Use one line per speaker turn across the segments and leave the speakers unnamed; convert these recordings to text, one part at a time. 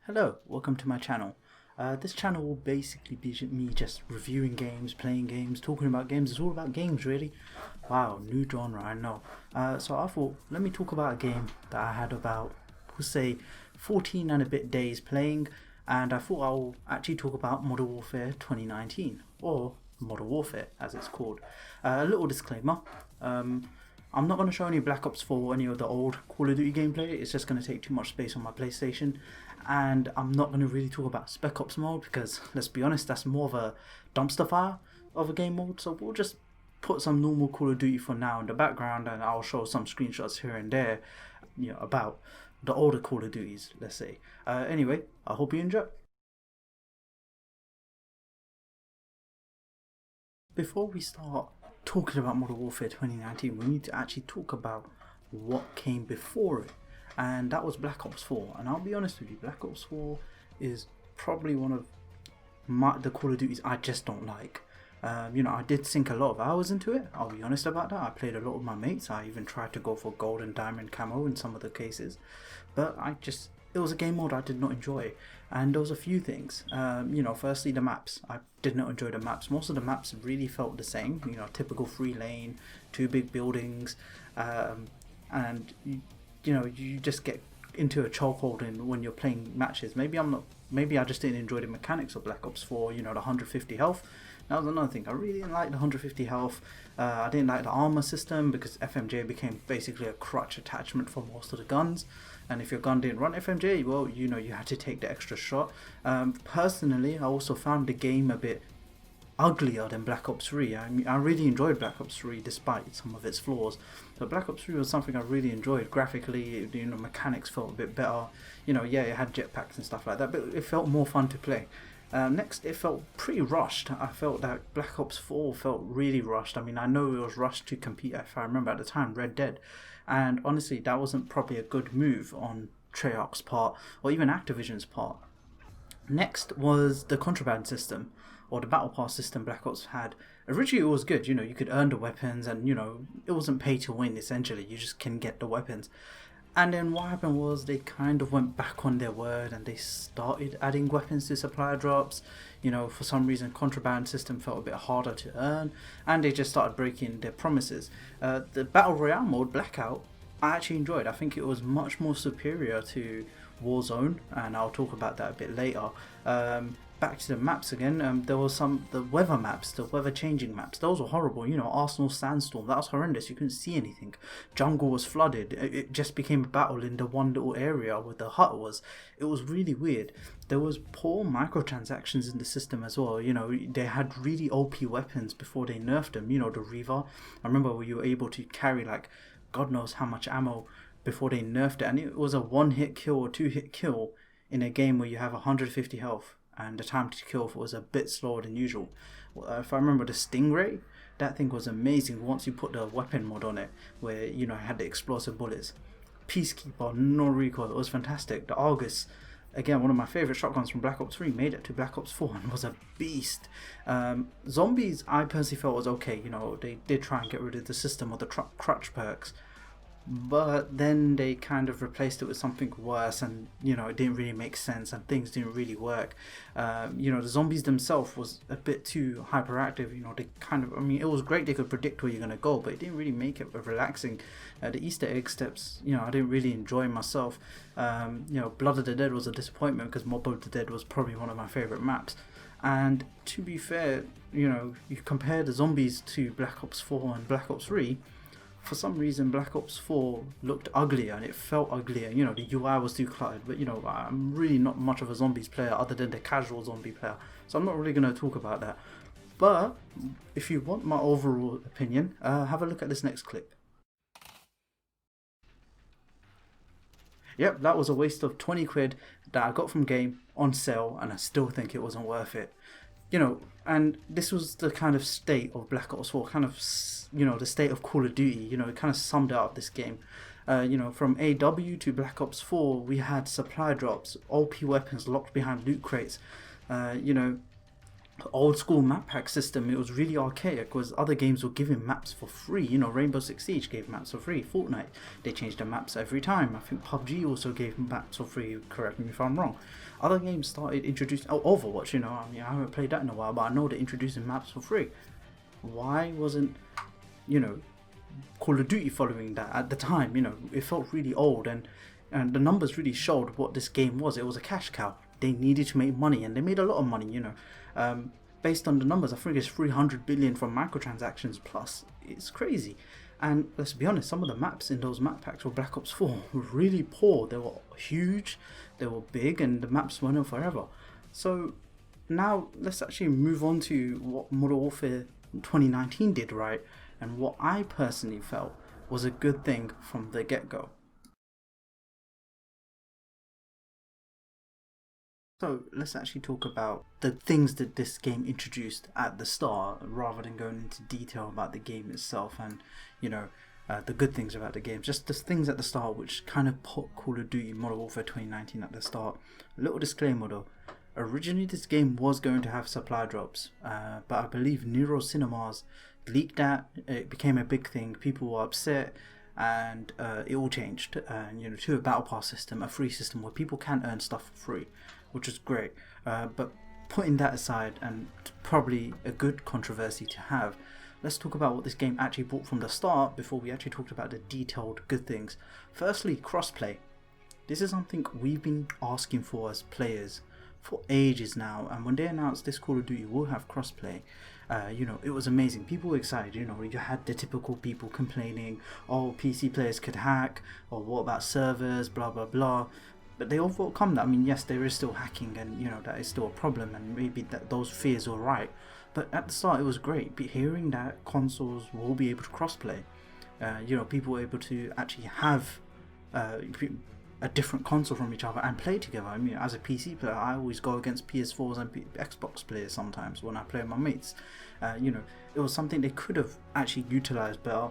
Hello, welcome to my channel. This channel will basically be me just reviewing games, playing games, talking about games. It's all about games really. Wow, new genre, I know. So I thought, let me talk about a game that I had about, we'll say, 14 and a bit days playing. And I thought I'll actually talk about Modern Warfare 2019, or Modern Warfare as it's called. A little disclaimer. I'm not going to show any Black Ops 4 or any of the old Call of Duty gameplay. It's just going to take too much space on my PlayStation. And I'm not going to really talk about Spec Ops mode because, let's be honest, that's more of a dumpster fire of a game mode. So we'll just put some normal Call of Duty for now in the background, and I'll show some screenshots here and there, about the older Call of Duties, let's say. Anyway, I hope you enjoy. Before we start talking about Modern Warfare 2019, we need to actually talk about what came before it, and that was Black Ops 4. And I'll be honest with you, Black Ops 4 is probably one of the Call of Duties I just don't like. I did sink a lot of hours into it, I'll be honest about that. I played a lot with my mates. I even tried to go for gold and diamond camo in some of the cases, but it was a game mode I did not enjoy. And there was a few things. Firstly, the maps. I did not enjoy the maps. Most of the maps really felt the same. Typical 3 lane, 2 big buildings, and you just get into a chokehold when you're playing matches. Maybe I just didn't enjoy the mechanics of Black Ops 4. The 150 health. That was another thing. I really didn't like the 150 health. I didn't like the armor system because FMJ became basically a crutch attachment for most of the guns. And if your gun didn't run FMJ, well, you had to take the extra shot. Personally, I also found the game a bit uglier than Black Ops 3. I really enjoyed Black Ops 3 despite some of its flaws. But Black Ops 3 was something I really enjoyed. Graphically, mechanics felt a bit better. It had jetpacks and stuff like that, but it felt more fun to play. Next, it felt pretty rushed. I felt that Black Ops 4 felt really rushed. I know it was rushed to compete, if I remember at the time, Red Dead. And honestly, that wasn't probably a good move on Treyarch's part, or even Activision's part. Next was the contraband system, or the battle pass system Black Ops had. Originally it was good, you could earn the weapons, and it wasn't pay to win essentially, you just can get the weapons. And then what happened was they kind of went back on their word and they started adding weapons to supply drops. For some reason contraband system felt a bit harder to earn, and they just started breaking their promises. The Battle Royale mode, Blackout, I actually enjoyed. I think it was much more superior to Warzone, and I'll talk about that a bit later. Back to the maps again, there was the weather maps, the weather changing maps. Those were horrible. Arsenal Sandstorm, that was horrendous. You couldn't see anything. Jungle was flooded. It just became a battle in the one little area where the hut was. It was really weird. There was poor microtransactions in the system as well. They had really OP weapons before they nerfed them. The Reaver. I remember where you were able to carry like God knows how much ammo before they nerfed it, and it was a 1-hit kill or 2-hit kill in a game where you have 150 health. And the time to kill was a bit slower than usual. If I remember the Stingray, that thing was amazing once you put the weapon mod on it, where it had the explosive bullets. Peacekeeper, no recoil, it was fantastic. The Argus, again, one of my favourite shotguns from Black Ops 3, made it to Black Ops 4 and was a beast. Zombies, I personally felt was okay. They did try and get rid of the system of the crutch perks, but then they kind of replaced it with something worse, and it didn't really make sense and things didn't really work. The zombies themselves was a bit too hyperactive. They kind of, it was great they could predict where you're going to go, but it didn't really make it relaxing. The Easter egg steps, I didn't really enjoy myself. Blood of the Dead was a disappointment because Mob of the Dead was probably one of my favorite maps. And to be fair, you compare the zombies to Black Ops 4 and Black Ops 3, for some reason Black Ops 4 looked uglier and it felt uglier. The UI was too cluttered, but I'm really not much of a zombies player other than the casual zombie player, so I'm not really going to talk about that. But if you want my overall opinion, have a look at this next clip. Yep, that was a waste of 20 quid that I got from game on sale, and I still think it wasn't worth it. And this was the kind of state of Black Ops 4, kind of, the state of Call of Duty. It kind of summed up this game. From AW to Black Ops 4, we had supply drops, OP weapons locked behind loot crates. old school map pack system. It was really archaic, because other games were giving maps for free. You know, Rainbow Six Siege gave maps for free. Fortnite, they changed the maps every time. I think PUBG also gave maps for free, correct me if I'm wrong. Other games started introducing, Overwatch, you know, I mean, I haven't played that in a while, but I know they're introducing maps for free. Why wasn't, you know, Call of Duty following that at the time? You know, it felt really old, and the numbers really showed what this game was. It was a cash cow. They needed to make money, and they made a lot of money, you know. Based on the numbers, I think it's 300 billion from microtransactions plus. It's crazy. And let's be honest, some of the maps in those map packs for Black Ops 4 were really poor. They were huge, they were big, and the maps went on forever. So now let's actually move on to what Modern Warfare 2019 did right, and what I personally felt was a good thing from the get-go. So let's actually talk about the things that this game introduced at the start, rather than going into detail about the game itself and, you know, the good things about the game. Just the things at the start which kind of put Call of Duty Modern Warfare 2019 at the start. A little disclaimer though. Originally this game was going to have supply drops, but I believe Nero Cinemas leaked that. It became a big thing. People were upset, and it all changed. You know, to a battle pass system, a free system where people can earn stuff for free, which is great. But putting that aside, and probably a good controversy to have, let's talk about what this game actually brought from the start before we actually talked about the detailed good things. Firstly, crossplay. This is something we've been asking for as players for ages now, and when they announced this Call of Duty will have crossplay, you know, it was amazing. People were excited. You know, you had the typical people complaining, oh, PC players could hack, or what about servers, blah blah blah. But they overcome that. I mean, yes, there is still hacking, and you know that is still a problem, and maybe that those fears were right. But at the start, it was great. But hearing that consoles will be able to crossplay, you know, people were able to actually have a different console from each other and play together. I mean, as a PC player, I always go against PS4s and Xbox players sometimes when I play with my mates. You know, it was something they could have actually utilized better,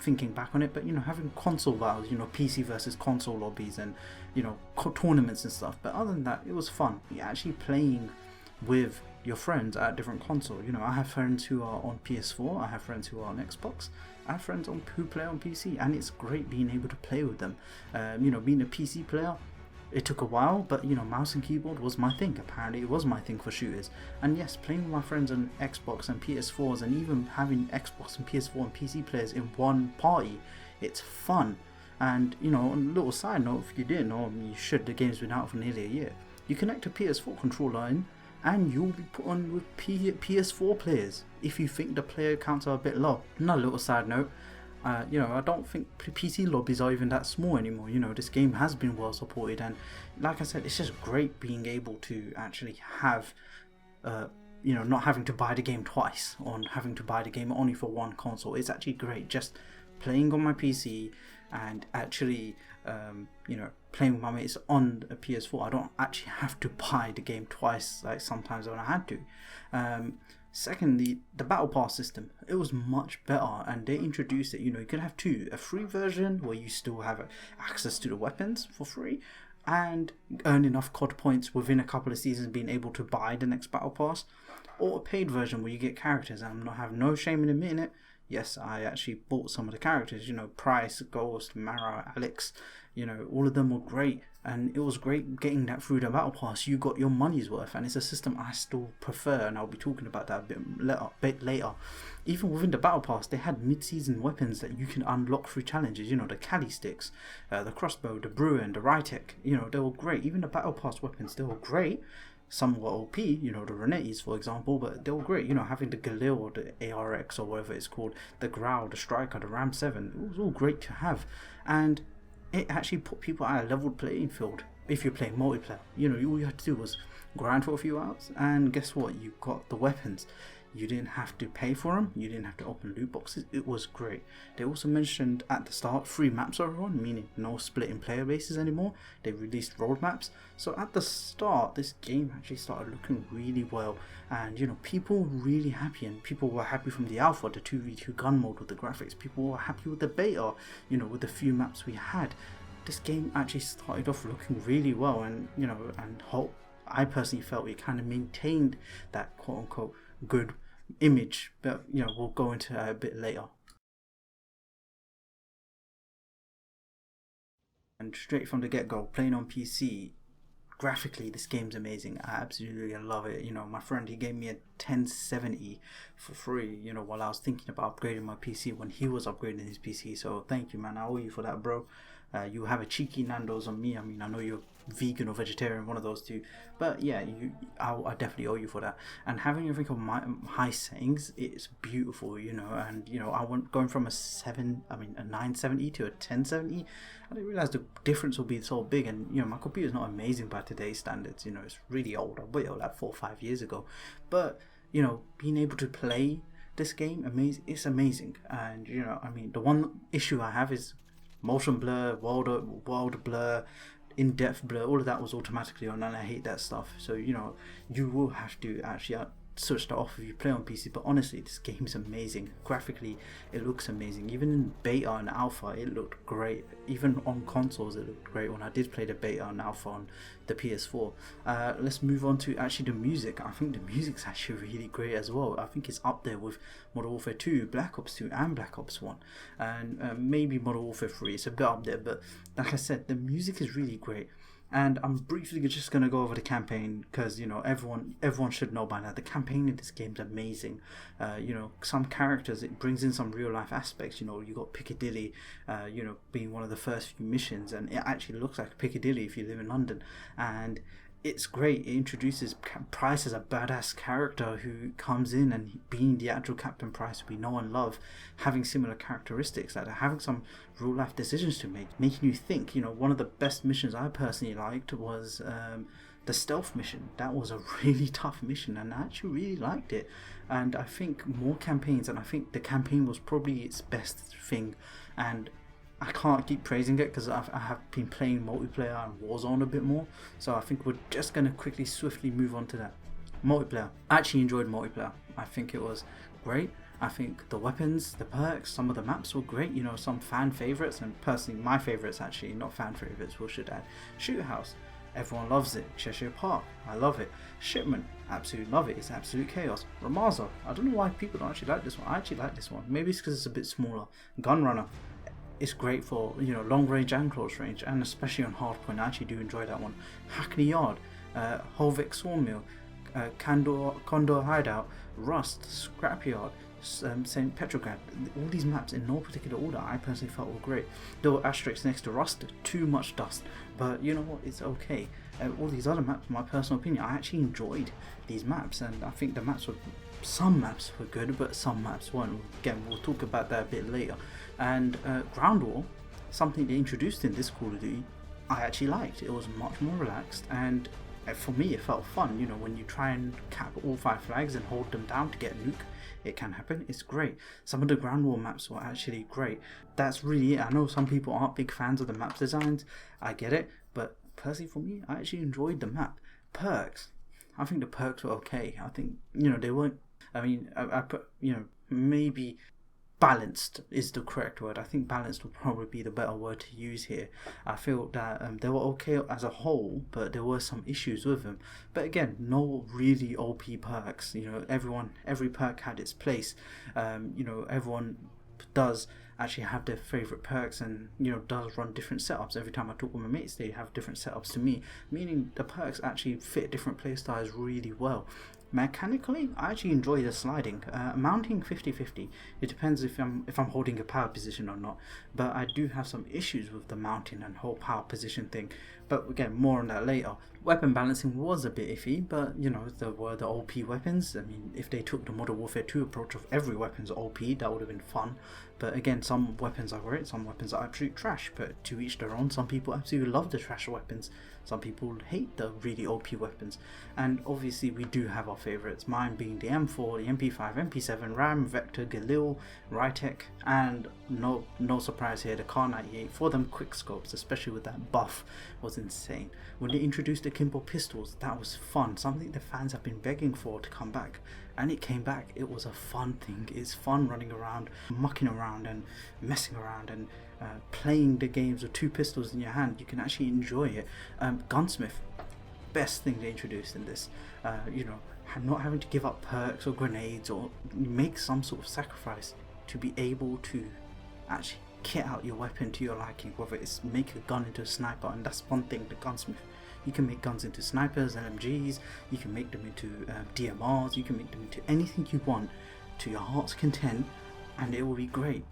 thinking back on it. But you know, having console battles, you know, PC versus console lobbies, and you know, tournaments and stuff. But other than that, it was fun. You're actually playing with your friends at different console. You know, I have friends who are on PS4, I have friends who are on Xbox, I have friends who play on PC, and it's great being able to play with them. You know, being a PC player, it took a while, but you know, mouse and keyboard was my thing. Apparently it was my thing for shooters. And yes, playing with my friends on Xbox and PS4s, and even having Xbox and PS4 and PC players in one party, it's fun. And you know, on a little side note, if you didn't know, you should, the game's been out for nearly a year. You connect a PS4 controller in, and you'll be put on with PS4 players if you think the player counts are a bit low. Another little side note, you know, I don't think PC lobbies are even that small anymore. You know, this game has been well supported, and like I said, it's just great being able to actually have, you know, not having to buy the game twice, or having to buy the game only for one console. It's actually great just playing on my PC and actually, you know, playing with my mates on a PS4. I don't actually have to buy the game twice like sometimes when I had to. Secondly, the battle pass system, it was much better, and they introduced it. You know, you could have two: a free version where you still have access to the weapons for free and earn enough COD points within a couple of seasons being able to buy the next battle pass, or a paid version where you get characters. And I have no shame in admitting it. Yes, I actually bought some of the characters, you know, Price, Ghost, Mara, Alex, you know, all of them were great, and it was great getting that through the battle pass. You got your money's worth, and it's a system I still prefer, and I'll be talking about that a bit later. Even within the battle pass, they had mid-season weapons that you can unlock through challenges, you know, the Cali sticks, the crossbow, the Bruin, the Rytek, you know, they were great. Even the battle pass weapons, they were great. Some were OP, you know, the Renettis for example, but they were great. You know, having the Galil or the ARX or whatever it's called, the Growl, the Striker, the Ram 7, it was all great to have. And it actually put people at a leveled playing field if you're playing multiplayer. You know, all you had to do was grind for a few hours, and guess what? You got the weapons. You didn't have to pay for them. You didn't have to open loot boxes. It was great. They also mentioned at the start free maps are on, meaning no splitting player bases anymore. They released road maps. So at the start, this game actually started looking really well, and you know, people were really happy, and people were happy from the alpha, the 2v2 gun mode with the graphics. People were happy with the beta, you know, with the few maps we had. This game actually started off looking really well, and you know, and I personally felt it kind of maintained that quote unquote good image, but we'll go into that a bit later. And straight from the get-go, playing on PC, graphically this game's amazing. I absolutely love it. My friend, he gave me a 1070 for free, while I was thinking about upgrading my PC when he was upgrading his PC. So thank you, man. I owe you for that, bro. You have a cheeky Nando's on me. I mean, I know you're vegan or vegetarian, one of those two, but yeah, I definitely owe you for that. And having everything on my high settings, it's beautiful, and I went going from a 970 to a 1070. I didn't realize the difference would be so big. And my computer's not amazing by today's standards. It's really old. I bought it like 4 or 5 years ago, but being able to play this game, it's amazing. And the one issue I have is motion blur, world blur, in-depth blur. All of that was automatically on, and I hate that stuff. So you will have to actually switch that off if you play on PC. But honestly, this game is amazing. Graphically, it looks amazing. Even in beta and alpha, it looked great. Even on consoles, it looked great when I did play the beta and alpha on the PS4. Let's move on to actually the music. I think the music's actually really great as well. I think it's up there with Modern Warfare 2, Black Ops 2 and Black Ops 1, and maybe Modern Warfare 3. It's a bit up there, but like I said, the music is really great. And I'm briefly just going to go over the campaign because everyone should know by now the campaign in this game is amazing. Some characters, it brings in some real life aspects. You got Piccadilly being one of the first few missions, and it actually looks like Piccadilly if you live in London, and it's great. It introduces Price as a badass character who comes in and being the actual Captain Price we know and love, having similar characteristics, like having some real life decisions to make, making you think. One of the best missions I personally liked was the stealth mission. That was a really tough mission, and I actually really liked it. And I think more campaigns, and I think the campaign was probably its best thing. And I can't keep praising it because I have been playing multiplayer and Warzone a bit more, so I think we're just going to swiftly move on to that. Multiplayer. I actually enjoyed multiplayer. I think it was great. I think the weapons, the perks, some of the maps were great. Some fan favourites, and personally my favourites, actually not fan favourites, we should add. Shoot House, everyone loves it. Cheshire Park, I love it. Shipment, absolutely love it. It's absolute chaos. Ramaza, I don't know why people don't actually like this one. I actually like this one. Maybe it's because it's a bit smaller. Gunrunner, it's great for long range and close range, and especially on hardpoint. I actually do enjoy that one. Hackney Yard, Holvik Sawmill, Condor Hideout, Rust, Scrapyard, St. Petrograd. All these maps in no particular order I personally felt were great. There were asterisks next to Rust, too much dust, but you know what, it's okay. All these other maps, in my personal opinion, I actually enjoyed these maps, and I think some maps were good, but some maps weren't. Again, we'll talk about that a bit later. And Ground War, something they introduced in this Call of Duty, I actually liked. It was much more relaxed, and for me it felt fun. When you try and cap all 5 flags and hold them down to get a nuke, it can happen. It's great. Some of the Ground War maps were actually great. That's really it. I know some people aren't big fans of the map designs, I get it, but personally for me, I actually enjoyed the map. Perks, I think the perks were okay. I think they weren't, I put maybe balanced is the correct word. I think balanced would probably be the better word to use here. I feel that they were okay as a whole, but there were some issues with them. But again, no really OP perks. Every perk had its place. Everyone does actually have their favorite perks, and does run different setups. Every time I talk with my mates, they have different setups to me, meaning the perks actually fit different playstyles really well. Mechanically, I actually enjoy the sliding. Mounting 50-50. It depends if I'm holding a power position or not. But I do have some issues with the mounting and whole power position thing. But again, more on that later. Weapon balancing was a bit iffy, but there were the OP weapons. If they took the Modern Warfare 2 approach of every weapon's OP, that would have been fun. But again, some weapons are great, some weapons are absolute trash, but to each their own. Some people absolutely love the trash weapons, some people hate the really OP weapons, and obviously we do have our favourites, mine being the M4, the MP5, MP7, RAM, Vector, Galil, Rytec, and no surprise here, the Kar98 for them quick scopes, especially with that buff, was insane. When they introduced the Kimbo pistols, that was fun, something the fans have been begging for to come back, and it came back. It was a fun thing. It's fun running around, mucking around and messing around and playing the games with 2 pistols in your hand. You can actually enjoy it. Gunsmith, best thing they introduced in this. You know, not having to give up perks or grenades or make some sort of sacrifice to be able to actually kit out your weapon to your liking, whether it's make a gun into a sniper. And that's one thing, the gunsmith, you can make guns into snipers, LMGs, you can make them into DMRs, you can make them into anything you want to your heart's content, and it will be great.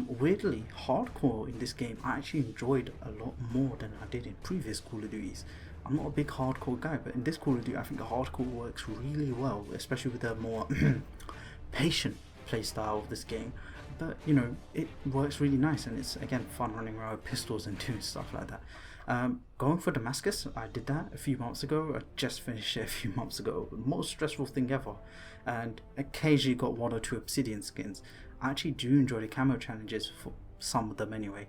Weirdly, hardcore in this game I actually enjoyed a lot more than I did in previous Call of Duties. I'm not a big hardcore guy, but in this Call of Duty I think the hardcore works really well, especially with the more patient playstyle of this game. But you know, it works really nice, and it's again fun running around with pistols and doing stuff like that. Going for Damascus, I did that a few months ago. I just finished it a few months ago. The most stressful thing ever, and occasionally got 1 or 2 obsidian skins. I actually do enjoy the camo challenges for some of them anyway.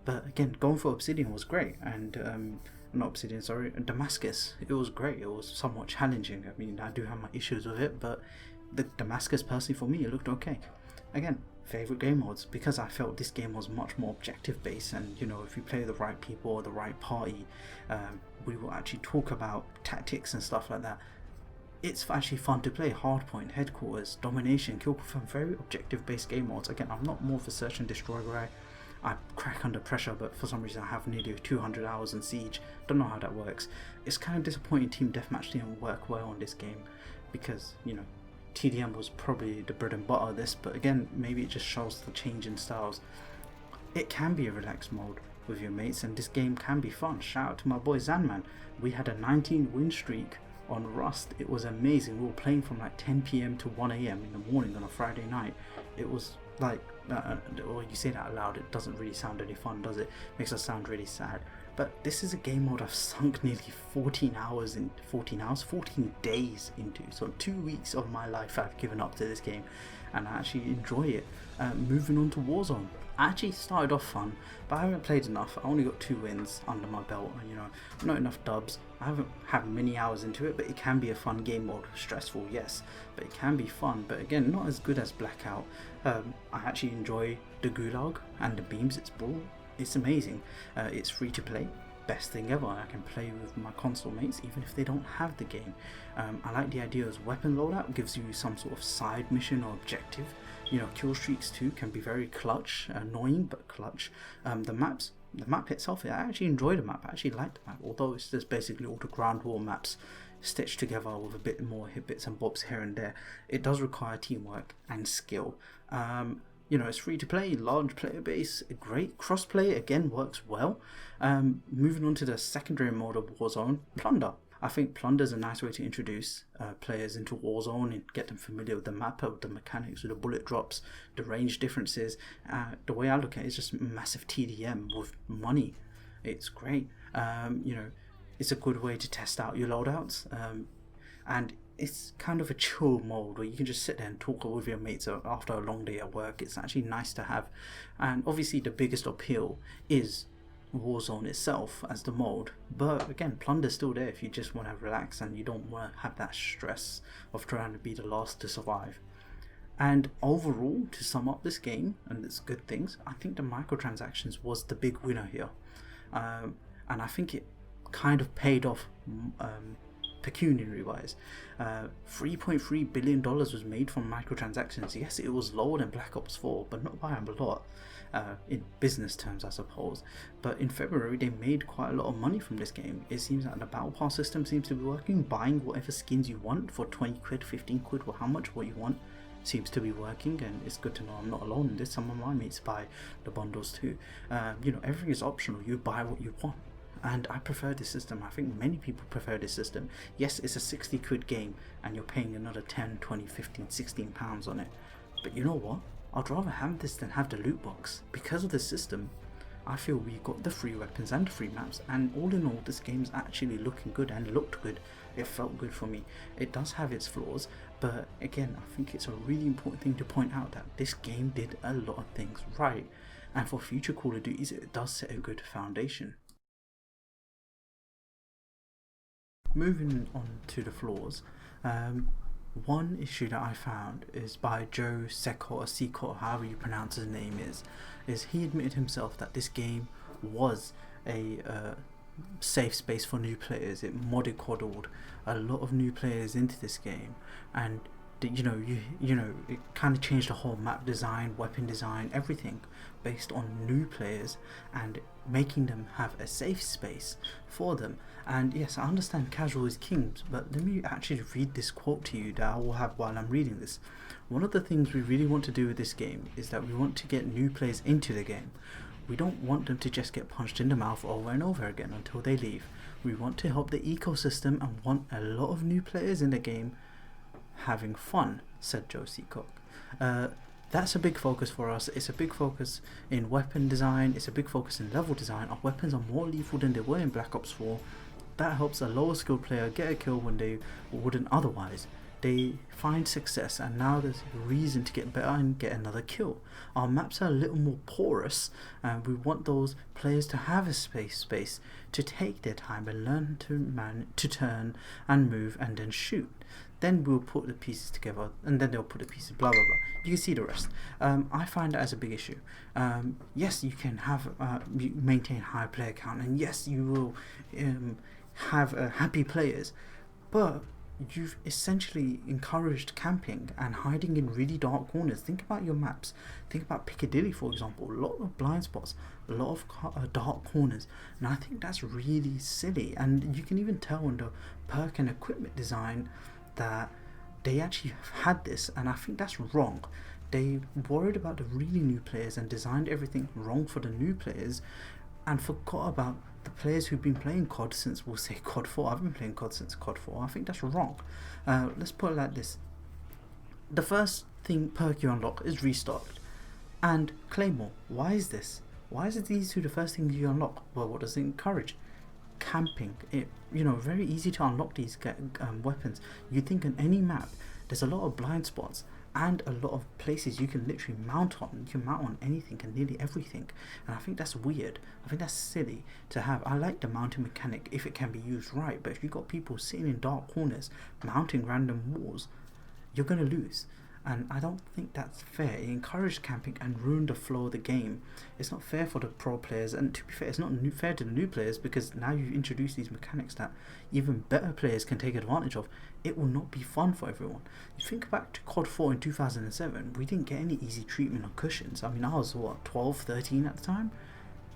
But again, going for obsidian was great, and not obsidian, sorry, Damascus. It was great. It was somewhat challenging. I mean, I do have my issues with it, but the Damascus personally for me, it looked okay. Again, favorite game modes, because I felt this game was much more objective based, and you know, if you play the right people or the right party, we will actually talk about tactics and stuff like that. It's actually fun to play. Hardpoint, Headquarters, Domination, Kill Confirm, very objective based game modes. Again, I'm not more of a search and destroy guy. I crack under pressure, but for some reason I have nearly 200 hours in Siege. Don't know how that works. It's kind of disappointing Team Deathmatch didn't work well on this game, because you know, TDM was probably the bread and butter of this, but again, maybe it just shows the change in styles. It can be a relaxed mode with your mates, and this game can be fun. Shout out to my boy Zanman. We had a 19 win streak on Rust. It was amazing. We were playing from like 10 PM to 1 AM in the morning on a Friday night. It was like, or you say that out loud, it doesn't really sound any fun, does it? Makes us sound really sad. But this is a game mode I've sunk nearly 14 days into. So 2 weeks of my life I've given up to this game, and I actually enjoy it. Moving on to Warzone. I actually started off fun, but I haven't played enough. I only got 2 wins under my belt, and you know, not enough dubs. I haven't had many hours into it, but it can be a fun game mode. Stressful, yes, but it can be fun. But again, not as good as Blackout. I actually enjoy the Gulag and the Beams. It's amazing. It's free to play. Best thing ever. I can play with my console mates even if they don't have the game. I like the idea as weapon loadout gives you some sort of side mission or objective. You know, kill streaks too can be very clutch, annoying but clutch. The map itself, I actually enjoy the map. I actually like the map, although it's just basically all the ground war maps stitched together with a bit more hit bits and bobs here and there. It does require teamwork and skill. You know, it's free to play, large player base, great crossplay, again works well. Moving on to the secondary mode of Warzone, Plunder. I think Plunder is a nice way to introduce players into Warzone and get them familiar with the map, with the mechanics, with the bullet drops, the range differences. The way I look at it is just massive TDM with money. It's great. You know, it's a good way to test out your loadouts. And it's kind of a chill mode where you can just sit there and talk with your mates after a long day at work. It's actually nice to have. And obviously the biggest appeal is Warzone itself as the mode, but again, Plunder's still there if you just want to relax and you don't want to have that stress of trying to be the last to survive. And overall, to sum up this game and its good things, I think the microtransactions was the big winner here, and I think it kind of paid off pecuniary wise. $3.3 billion was made from microtransactions. Yes, it was lower than Black Ops 4, but not by a lot. In business terms, I suppose. But in February they made quite a lot of money from this game. It seems that the battle pass system seems to be working. Buying whatever skins you want for 20 quid, 15 quid, or how much what you want seems to be working, and it's good to know I'm not alone in this. Some of my mates buy the bundles too. You know, everything is optional. You buy what you want. And I prefer this system. I think many people prefer this system. Yes, it's a 60 quid game and you're paying another 10, 20, 15, 16 pounds on it. But you know what? I'd rather have this than have the loot box. Because of the system, I feel we got the free weapons and the free maps, and all in all this game's actually looking good and looked good. It felt good for me. It does have its flaws, but again, I think it's a really important thing to point out that this game did a lot of things right, and for future Call of Duties it does set a good foundation. Moving on to the flaws, one issue that I found is by Joe Secot or Secot, however you pronounce his name is he admitted himself that this game was a safe space for new players. It mollycoddled a lot of new players into this game, and it kind of changed the whole map design, weapon design, everything based on new players and making them have a safe space for them. And yes, I understand casual is king, but let me actually read this quote to you that I will have while I'm reading this. One of the things we really want to do with this game is that we want to get new players into the game. We don't want them to just get punched in the mouth over and over again until they leave. We want to help the ecosystem and want a lot of new players in the game having fun, said Joe Seacock. That's a big focus for us. It's a big focus in weapon design. It's a big focus in level design. Our weapons are more lethal than they were in Black Ops 4. That helps a lower skilled player get a kill when they wouldn't otherwise. They find success, and now there's a reason to get better and get another kill. Our maps are a little more porous, and we want those players to have a space to take their time and learn to turn and move and then shoot. Then we'll put the pieces together, and then they'll put the pieces, blah blah blah. You can see the rest. I find that as a big issue. Yes, you can have maintain high player count, and yes, you will have happy players, but you've essentially encouraged camping and hiding in really dark corners. Think about your maps. Think about Piccadilly, for example. A lot of blind spots, a lot of dark corners, and I think that's really silly. And you can even tell in the perk and equipment design that they actually had this, and I think that's wrong. They worried about the really new players and designed everything wrong for the new players and forgot about the players who've been playing COD since, we'll say, COD 4. I've been playing COD since COD 4. I think that's wrong. Let's put it like this. The first thing perk you unlock is Restart and Claymore. Why is this? Why is it these two the first things you unlock? Well, what does it encourage? Camping. Very easy to unlock these weapons. You think on any map there's a lot of blind spots and a lot of places you can literally mount on. You can mount on anything and nearly everything, and I think that's weird. I think that's silly to have. I like the mounting mechanic if it can be used right, but if you've got people sitting in dark corners mounting random walls, you're going to lose. And I don't think that's fair. It encouraged camping and ruined the flow of the game. It's not fair for the pro players, and to be fair, it's not fair to the new players, because now you've introduced these mechanics that even better players can take advantage of. It will not be fun for everyone. You think back to COD 4 in 2007, we didn't get any easy treatment on cushions. I mean, I was 12, 13 at the time.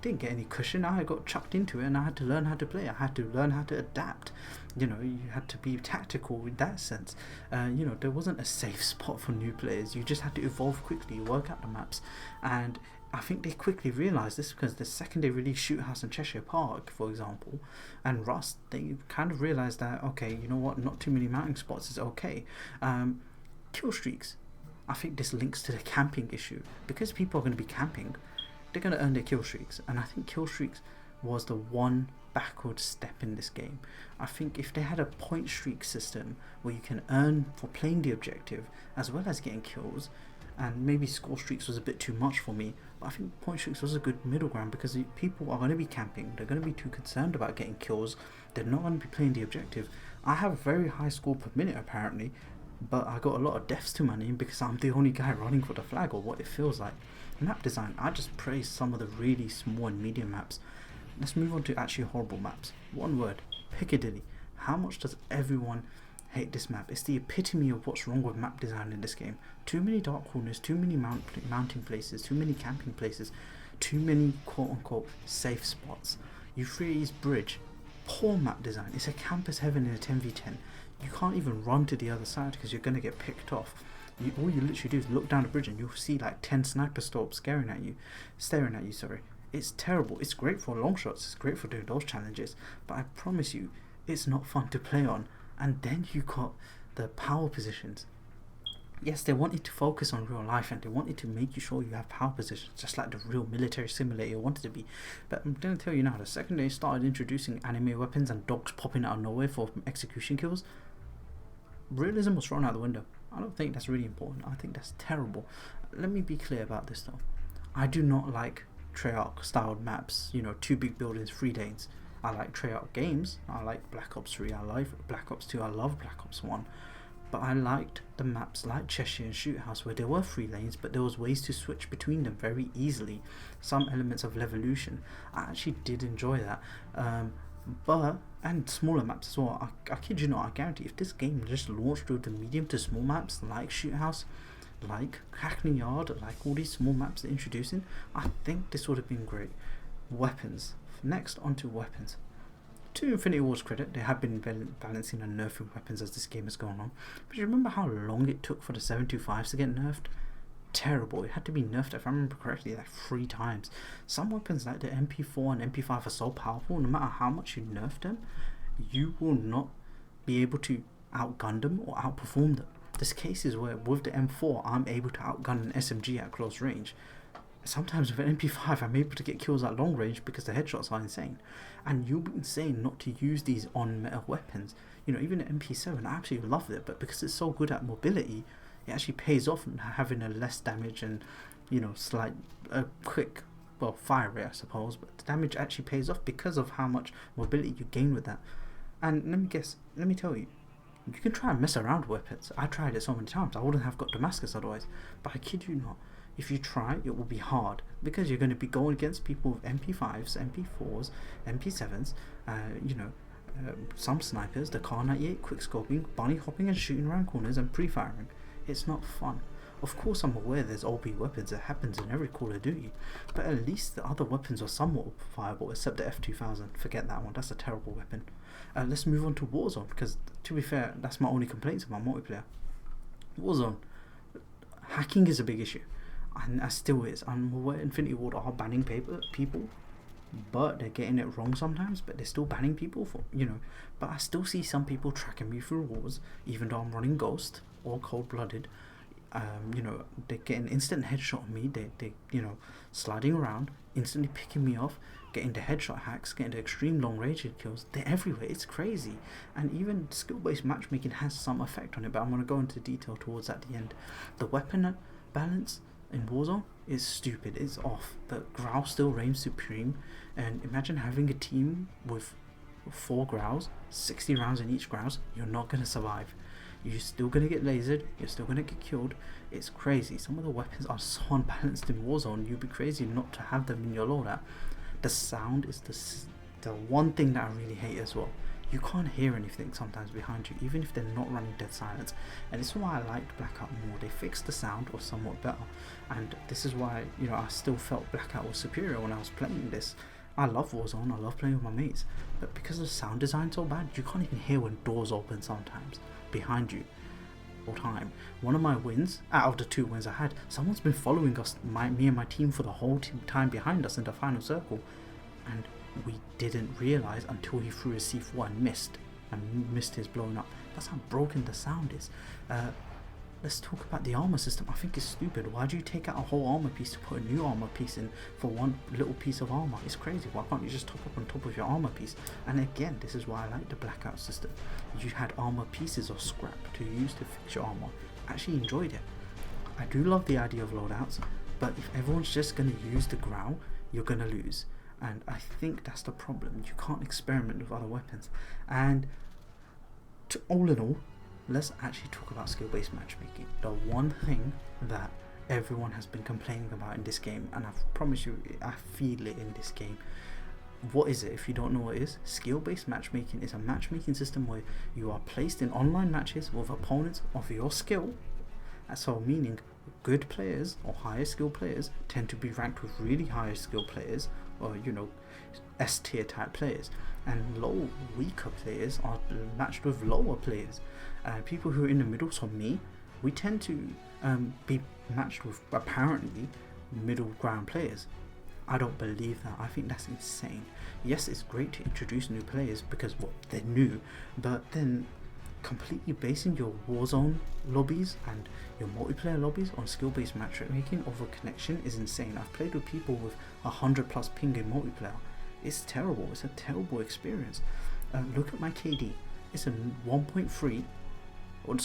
Didn't get any cushion. I got chucked into it and I had to learn how to play. I had to learn how to adapt. You had to be tactical in that sense. There wasn't a safe spot for new players. You just had to evolve quickly, work out the maps, and I think they quickly realised this, because the second they released Shoot House and Cheshire Park, for example, and Rust, they kind of realised that, okay, you know what, not too many mounting spots is okay. Kill streaks. I think this links to the camping issue, because people are going to be camping. They're going to earn their kill streaks, and I think kill streaks was the one backward step in this game. I think if they had a point streak system where you can earn for playing the objective as well as getting kills, and maybe score streaks was a bit too much for me, but I think point streaks was a good middle ground, because people are going to be camping. They're going to be too concerned about getting kills. They're not going to be playing the objective. I have a very high score per minute apparently, but I got a lot of deaths to my name because I'm the only guy running for the flag, or what it feels like. Map design, I just praised some of the really small and medium maps. Let's move on to actually horrible maps. One word: Piccadilly. How much does everyone hate this map? It's the epitome of what's wrong with map design in this game. Too many dark corners, too many mounting places, too many camping places, too many quote-unquote safe spots. Euphrates Bridge, poor map design. It's a campus heaven in a 10v10. You can't even run to the other side because you're going to get picked off. All you literally do is look down the bridge and you'll see like 10 sniper storms staring at you. It's terrible. It's great for long shots. It's great for doing those challenges. But I promise you, it's not fun to play on. And then you got the power positions. Yes, they wanted to focus on real life and they wanted to make you sure you have power positions, just like the real military simulator wanted to be. But I'm going to tell you now, the second they started introducing anime weapons and dogs popping out of nowhere for execution kills, realism was thrown out the window. I don't think that's really important. I think that's terrible. Let me be clear about this though. I do not like Treyarch styled maps, 2 big buildings, 3 lanes. I like Treyarch games. I like Black Ops 3, I love Black Ops 2, I love Black Ops 1. But I liked the maps like Cheshire and Shoot House where there were 3 lanes, but there was ways to switch between them very easily. Some elements of Levolution. I actually did enjoy that. But and smaller maps as well. I kid you not, I guarantee if this game just launched with the medium to small maps like Shoot House, like Hackney Yard, like all these small maps they're introducing, I think this would have been great. Weapons. Next, onto weapons. To Infinity Ward's credit, they have been balancing and nerfing weapons as this game has gone on. But you remember how long it took for the 725s to get nerfed? Terrible. It had to be nerfed, if I remember correctly, like 3 times. Some weapons like the MP4 and MP5 are so powerful, no matter how much you nerf them, you will not be able to outgun them or outperform them. There's cases where with the M4 I'm able to outgun an SMG at close range. Sometimes with an MP5 I'm able to get kills at long range because the headshots are insane. And you'll be insane not to use these on meta weapons. You know, even the MP7, I absolutely love it, but because it's so good at mobility, it actually pays off having a less damage and, you know, quick, well, fire rate I suppose, but the damage actually pays off because of how much mobility you gain with that. And let me tell you, you can try and mess around with weapons. I tried it so many times, I wouldn't have got Damascus otherwise, but I kid you not, if you try, it will be hard because you're going to be going against people with MP5s, MP4s, MP7s, some snipers, the Kar 98, quick scoping, bunny hopping and shooting around corners and pre-firing. It's not fun. Of course I'm aware there's OP weapons, it happens in every Call of Duty, but at least the other weapons are somewhat viable except the F2000. Forget that one, that's a terrible weapon. Let's move on to Warzone, because to be fair, that's my only complaints about multiplayer. Warzone, hacking is a big issue, and that still is. I'm aware Infinity Ward are banning people, but they're getting it wrong sometimes, but they're still banning people for, you know, but I still see some people tracking me through wars, even though I'm running Ghost or Cold-Blooded. They get an instant headshot on me, they sliding around, instantly picking me off, getting the headshot hacks, getting the extreme long range kills. They're everywhere, it's crazy. And even skill-based matchmaking has some effect on it, but I'm going to go into detail towards at the end. The weapon balance in Warzone is stupid, it's off. The Growl still reigns supreme, and imagine having a team with 4 Growls, 60 rounds in each Growls, you're not going to survive. You're still going to get lasered, you're still going to get killed. It's crazy. Some of the weapons are so unbalanced in Warzone, you'd be crazy not to have them in your loadout. The sound is the one thing that I really hate as well. You can't hear anything sometimes behind you, even if they're not running dead silence. And this is why I liked Blackout more. They fixed the sound, or somewhat better. And this is why, I still felt Blackout was superior when I was playing this. I love Warzone, I love playing with my mates, but because the sound design's so bad, you can't even hear when doors open sometimes behind you all time. One of my wins, out of the 2 wins I had, someone's been following us, me and my team, for the whole time behind us in the final circle, and we didn't realise until he threw his C4 and missed his blowing up. That's how broken the sound is. Let's talk about the armor system. I think it's stupid. Why do you take out a whole armor piece to put a new armor piece in for one little piece of armor? It's crazy. Why can't you just top up on top of your armor piece? And again, this is why I like the Blackout system. You had armor pieces or scrap to use to fix your armor. I actually enjoyed it. I do love the idea of loadouts, but if everyone's just going to use the Growl, you're going to lose. And I think that's the problem. You can't experiment with other weapons. And all in all, let's actually talk about skill-based matchmaking. The one thing that everyone has been complaining about in this game, and I promise you, I feel it in this game. What is it? If you don't know what it is, skill-based matchmaking is a matchmaking system where you are placed in online matches with opponents of your skill. So meaning good players or higher skill players tend to be ranked with really higher skill players, or S tier type players, and low, weaker players are matched with lower players. People who are in the middle, so me, we tend to be matched with apparently middle ground players. I don't believe that. I think that's insane. Yes, it's great to introduce new players because, well, they're new, but then completely basing your Warzone lobbies and your multiplayer lobbies on skill-based matchmaking over connection is insane. I've played with people with 100+ ping in multiplayer. It's terrible. It's a terrible experience. Look at my KD. It's a 1.03 on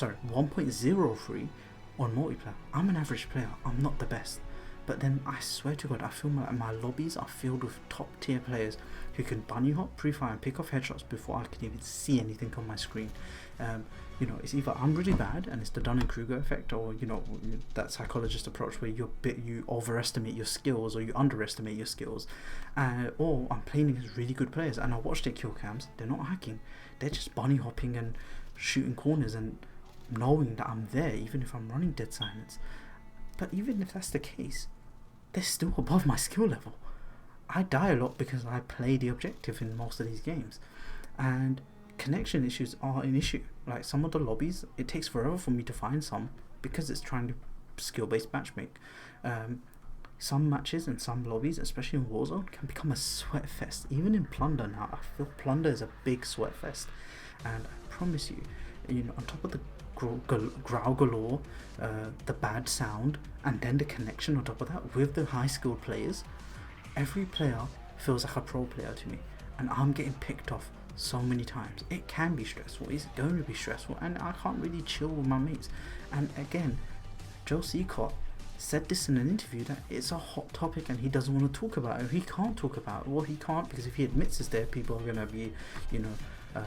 multiplayer. I'm an average player. I'm not the best. But then I swear to God, I feel like my lobbies are filled with top tier players who can bunny hop, pre-fire, and pick off headshots before I can even see anything on my screen. You know, it's either I'm really bad and it's the Dunning-Kruger effect, or you know, that psychologist approach where you overestimate your skills or you underestimate your skills, or I'm playing against really good players and I watch their kill cams. They're not hacking, they're just bunny hopping and shooting corners and knowing that I'm there even if I'm running dead silence. But even if that's the case, they're still above my skill level. I die a lot because I play the objective in most of these games, and connection issues are an issue. Like some of the lobbies, it takes forever for me to find some because it's trying to skill-based matchmake. Some matches and some lobbies, especially in Warzone, can become a sweat fest. Even in Plunder now, I feel Plunder is a big sweat fest, and I promise you, you know, on top of the growl galore, the bad sound, and then the connection on top of that with the high skilled players, every player feels like a pro player to me, and I'm getting picked off so many times. It can be stressful, it's going to be stressful, and I can't really chill with my mates. And again, Joe Seacott said this in an interview that it's a hot topic and he doesn't want to talk about it. He can't talk about it. Well, he can't, because if he admits it's there, people are going to be, you know,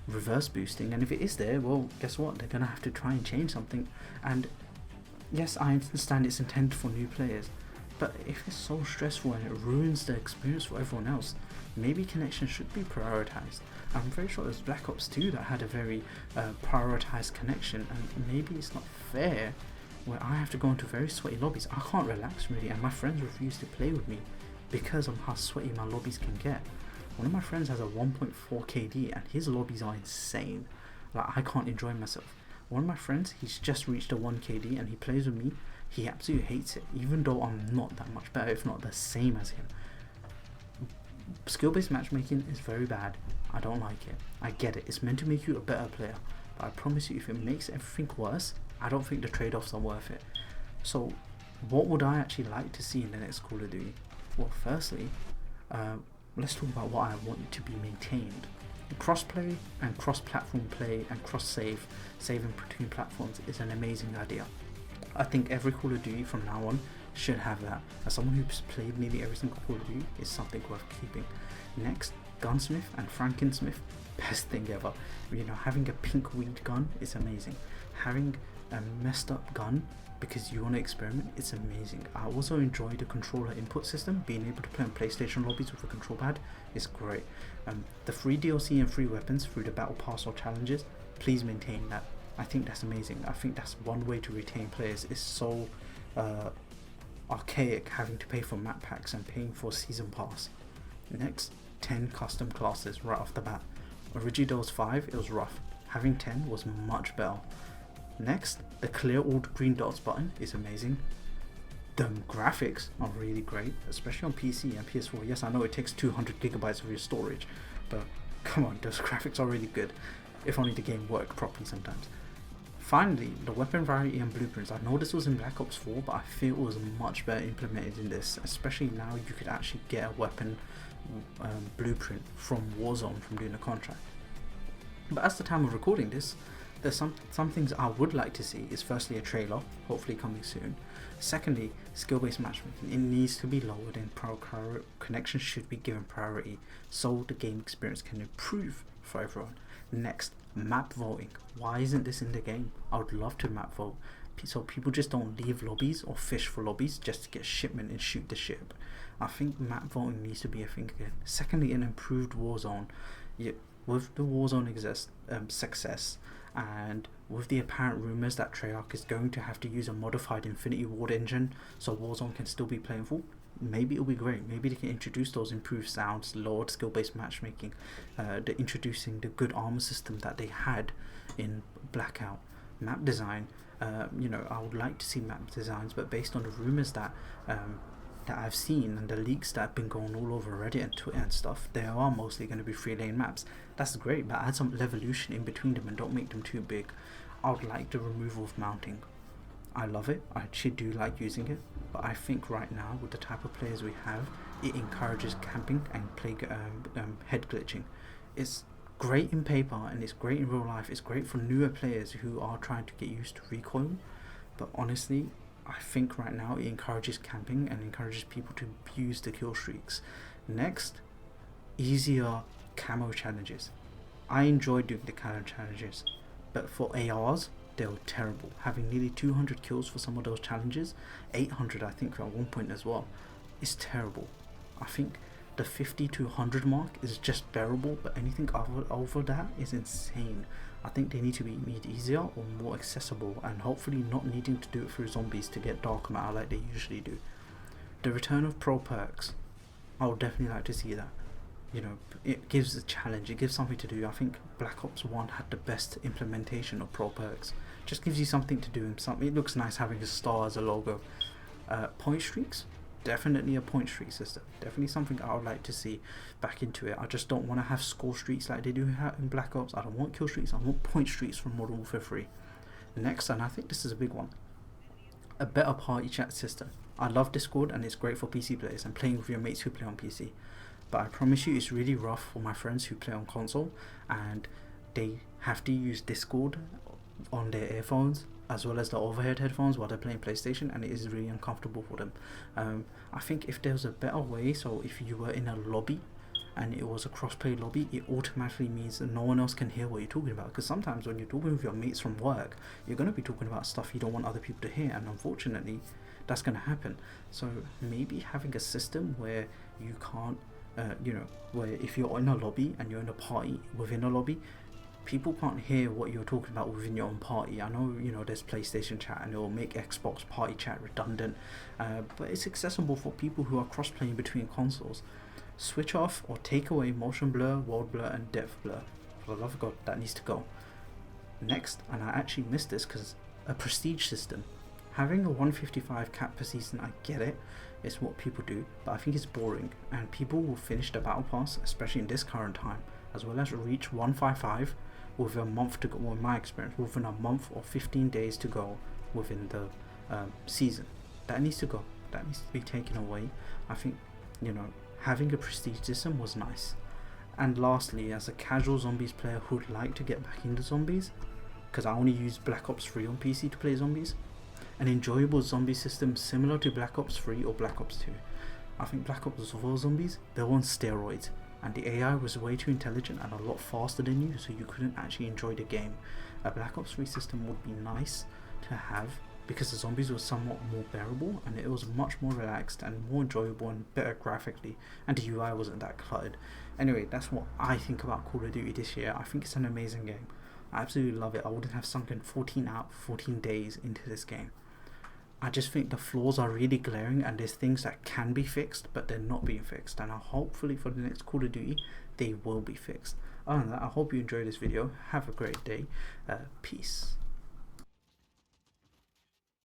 reverse boosting, and if it is there, well, guess what, they're gonna have to try and change something. And yes, I understand it's intended for new players, but if it's so stressful and it ruins the experience for everyone else, maybe connection should be prioritized. I'm very sure there's Black Ops 2 that had a very prioritized connection, and maybe it's not fair where I have to go into very sweaty lobbies. I can't relax really, and my friends refuse to play with me because of how sweaty my lobbies can get. One of my friends has a 1.4 KD and his lobbies are insane. Like, I can't enjoy myself. One of my friends, he's just reached a 1 KD and he plays with me. He absolutely hates it, even though I'm not that much better, if not the same as him. Skill-based matchmaking is very bad. I don't like it. I get it. It's meant to make you a better player. But I promise you, if it makes everything worse, I don't think the trade-offs are worth it. So, what would I actually like to see in the next Call of Duty? Well, firstly, let's talk about what I want to be maintained. Crossplay and cross-platform play and cross-save, saving between platforms, is an amazing idea. I think every Call of Duty from now on should have that. As someone who's played nearly every single Call of Duty, it's something worth keeping. Next, Gunsmith and Frankensmith, best thing ever. You know, having a pink weed gun is amazing. Having a messed up gun because you want to experiment, it's amazing. I also enjoy the controller input system. Being able to play on PlayStation lobbies with a control pad is great. The free DLC and free weapons through the battle pass or challenges, please maintain that. I think that's amazing. I think that's one way to retain players. It's so archaic having to pay for map packs and paying for season pass. Next, 10 custom classes right off the bat. Originally there was 5, it was rough. Having 10 was much better. Next, the clear all green dots button is amazing. The graphics are really great, especially on PC and PS4. Yes, I know it takes 200 gigabytes of your storage, but come on, those graphics are really good. If only the game worked properly sometimes. Finally, the weapon variety and blueprints. I know this was in Black Ops 4, but I feel it was much better implemented in this, especially now you could actually get a weapon blueprint from Warzone from doing a contract. But at the time of recording this, there's some things I would like to see. Is firstly a trailer, hopefully coming soon. Secondly, skill-based matchmaking. It needs to be lowered and connection should be given priority so the game experience can improve for everyone. Next, map voting. Why isn't this in the game? I would love to map vote so people just don't leave lobbies or fish for lobbies just to get shipment and shoot the ship. I think map voting needs to be a thing again. Secondly, an improved Warzone. With the Warzone success, and with the apparent rumours that Treyarch is going to have to use a modified Infinity Ward engine so Warzone can still be playable, maybe it'll be great. Maybe they can introduce those improved sounds, lowered skill-based matchmaking, introducing the good armor system that they had in Blackout. Map design, you know, I would like to see map designs, but based on the rumours that I've seen and the leaks that have been going all over Reddit and Twitter and stuff, they are mostly going to be 3-lane maps. That's great, but add some evolution in between them and don't make them too big. I would like the removal of mounting. I love it, I actually do like using it, but I think right now with the type of players we have, it encourages camping and play head glitching. It's great in paper and it's great in real life. It's great for newer players who are trying to get used to recoil, but honestly, I think right now it encourages camping and encourages people to abuse the kill streaks. Next, easier camo challenges. I enjoy doing the camo challenges, but for ARs, they were terrible. Having nearly 200 kills for some of those challenges, 800 I think at one point as well, is terrible. I think the 50 to 100 mark is just bearable, but anything over that is insane. I think they need to be made easier or more accessible, and hopefully not needing to do it through zombies to get dark matter like they usually do. The return of pro perks, I would definitely like to see that. You know, it gives a challenge, it gives something to do. I think Black Ops 1 had the best implementation of pro perks. Just gives you something to do, and something. It looks nice having a star as a logo. Point streaks, definitely a point streak system. Definitely something I would like to see back into it. I just don't want to have score streaks like they do in Black Ops. I don't want kill streaks, I want point streaks from Modern Warfare 3. Next, and I think this is a big one, a better party chat system. I love Discord and it's great for PC players and playing with your mates who play on PC. But I promise you it's really rough for my friends who play on console and they have to use Discord on their earphones as well as the overhead headphones while they're playing PlayStation, and it is really uncomfortable for them. I think if there was a better way, so if you were in a lobby and it was a cross-play lobby, it automatically means that no one else can hear what you're talking about, because sometimes when you're talking with your mates from work, you're going to be talking about stuff you don't want other people to hear, and unfortunately that's going to happen. So maybe having a system where you can't where if you're in a lobby and you're in a party within a lobby, people can't hear what you're talking about within your own party. I know, there's PlayStation chat and it will make Xbox party chat redundant, but it's accessible for people who are cross-playing between consoles. Switch off or take away motion blur, world blur and depth blur. For the love of God, that needs to go. Next, and I actually missed this because a prestige system. Having a 155 cap per season, I get it, it's what people do, but I think it's boring, and people will finish the battle pass, especially in this current time, as well as reach 155 with a month to go, well, in my experience, within a month or 15 days to go within the season. That needs to go, that needs to be taken away. I think, having a prestige system was nice. And lastly, as a casual zombies player who would like to get back into zombies, because I only use Black Ops 3 on PC to play zombies, an enjoyable zombie system similar to Black Ops 3 or Black Ops 2. I think Black Ops 4 zombies, they were on steroids, and the AI was way too intelligent and a lot faster than you, so you couldn't actually enjoy the game. A Black Ops 3 system would be nice to have because the zombies were somewhat more bearable and it was much more relaxed and more enjoyable and better graphically, and the UI wasn't that cluttered. Anyway, that's what I think about Call of Duty this year. I think it's an amazing game. I absolutely love it. I wouldn't have sunk in 14 days into this game. I just think the flaws are really glaring and there's things that can be fixed but they're not being fixed, and hopefully for the next Call of Duty they will be fixed. Other than that, I hope you enjoyed this video. Have a great day. Peace.